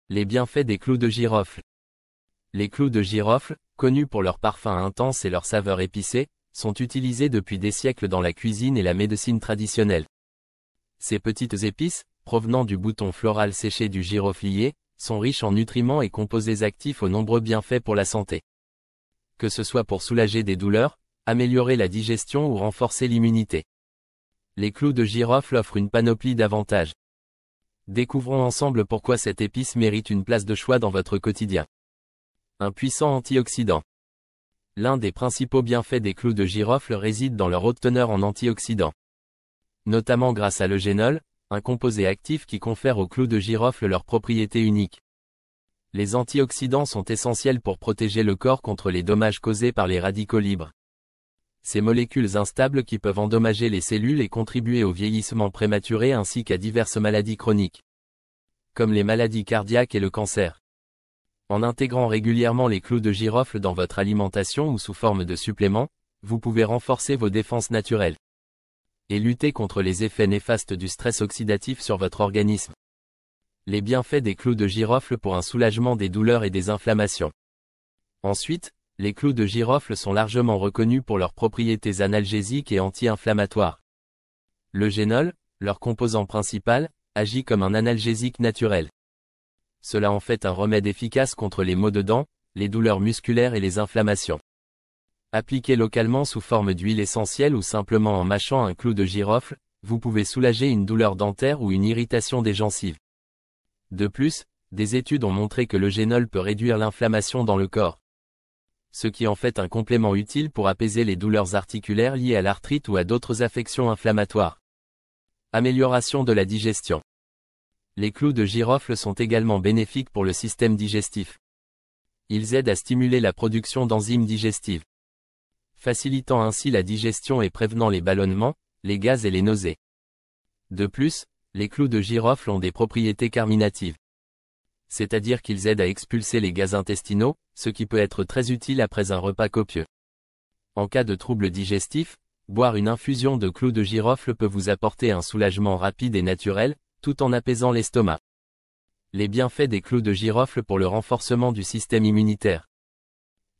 Les bienfaits des clous de girofle. Les clous de girofle, connus pour leur parfum intense et leur saveur épicée, sont utilisés depuis des siècles dans la cuisine et la médecine traditionnelle. Ces petites épices, provenant du bouton floral séché du giroflier, sont riches en nutriments et composés actifs aux nombreux bienfaits pour la santé. Que ce soit pour soulager des douleurs, améliorer la digestion ou renforcer l'immunité. Les clous de girofle offrent une panoplie d'avantages. Découvrons ensemble pourquoi cette épice mérite une place de choix dans votre quotidien. Un puissant antioxydant. L'un des principaux bienfaits des clous de girofle réside dans leur haute teneur en antioxydants. Notamment grâce à l'eugénol, un composé actif qui confère aux clous de girofle leurs propriétés uniques. Les antioxydants sont essentiels pour protéger le corps contre les dommages causés par les radicaux libres. Ces molécules instables qui peuvent endommager les cellules et contribuer au vieillissement prématuré ainsi qu'à diverses maladies chroniques, comme les maladies cardiaques et le cancer. En intégrant régulièrement les clous de girofle dans votre alimentation ou sous forme de suppléments, vous pouvez renforcer vos défenses naturelles et lutter contre les effets néfastes du stress oxydatif sur votre organisme. Les bienfaits des clous de girofle pour un soulagement des douleurs et des inflammations. Ensuite, les clous de girofle sont largement reconnus pour leurs propriétés analgésiques et anti-inflammatoires. L'eugénol, leur composant principal, agit comme un analgésique naturel. Cela en fait un remède efficace contre les maux de dents, les douleurs musculaires et les inflammations. Appliqué localement sous forme d'huile essentielle ou simplement en mâchant un clou de girofle, vous pouvez soulager une douleur dentaire ou une irritation des gencives. De plus, des études ont montré que l'eugénol peut réduire l'inflammation dans le corps, ce qui en fait un complément utile pour apaiser les douleurs articulaires liées à l'arthrite ou à d'autres affections inflammatoires. Amélioration de la digestion. Les clous de girofle sont également bénéfiques pour le système digestif. Ils aident à stimuler la production d'enzymes digestives, facilitant ainsi la digestion et prévenant les ballonnements, les gaz et les nausées. De plus, les clous de girofle ont des propriétés carminatives, c'est-à-dire qu'ils aident à expulser les gaz intestinaux, ce qui peut être très utile après un repas copieux. En cas de troubles digestifs, boire une infusion de clous de girofle peut vous apporter un soulagement rapide et naturel, tout en apaisant l'estomac. Les bienfaits des clous de girofle pour le renforcement du système immunitaire.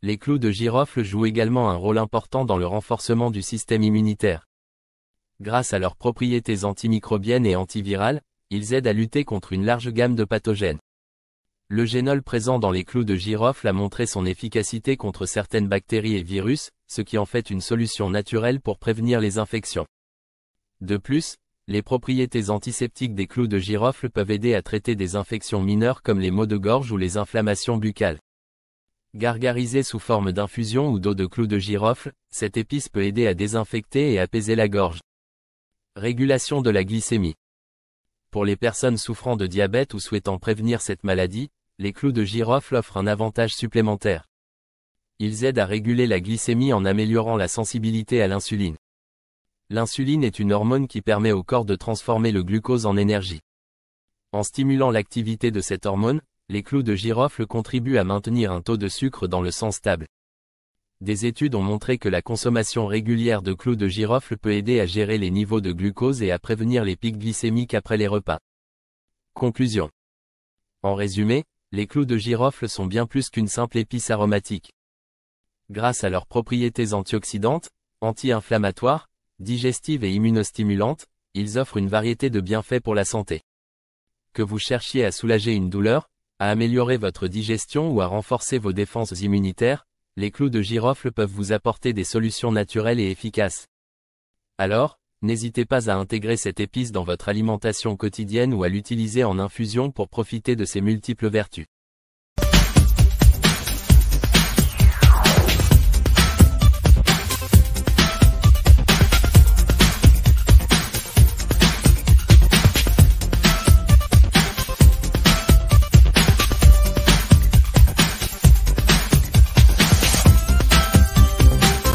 Les clous de girofle jouent également un rôle important dans le renforcement du système immunitaire. Grâce à leurs propriétés antimicrobiennes et antivirales, ils aident à lutter contre une large gamme de pathogènes. L'eugénol présent dans les clous de girofle a montré son efficacité contre certaines bactéries et virus, ce qui en fait une solution naturelle pour prévenir les infections. De plus, les propriétés antiseptiques des clous de girofle peuvent aider à traiter des infections mineures comme les maux de gorge ou les inflammations buccales. Gargarisée sous forme d'infusion ou d'eau de clous de girofle, cette épice peut aider à désinfecter et apaiser la gorge. Régulation de la glycémie. Pour les personnes souffrant de diabète ou souhaitant prévenir cette maladie, les clous de girofle offrent un avantage supplémentaire. Ils aident à réguler la glycémie en améliorant la sensibilité à l'insuline. L'insuline est une hormone qui permet au corps de transformer le glucose en énergie. En stimulant l'activité de cette hormone, les clous de girofle contribuent à maintenir un taux de sucre dans le sang stable. Des études ont montré que la consommation régulière de clous de girofle peut aider à gérer les niveaux de glucose et à prévenir les pics glycémiques après les repas. Conclusion. En résumé, les clous de girofle sont bien plus qu'une simple épice aromatique. Grâce à leurs propriétés antioxydantes, anti-inflammatoires, digestives et immunostimulantes, ils offrent une variété de bienfaits pour la santé. Que vous cherchiez à soulager une douleur, à améliorer votre digestion ou à renforcer vos défenses immunitaires, les clous de girofle peuvent vous apporter des solutions naturelles et efficaces. Alors, n'hésitez pas à intégrer cette épice dans votre alimentation quotidienne ou à l'utiliser en infusion pour profiter de ses multiples vertus.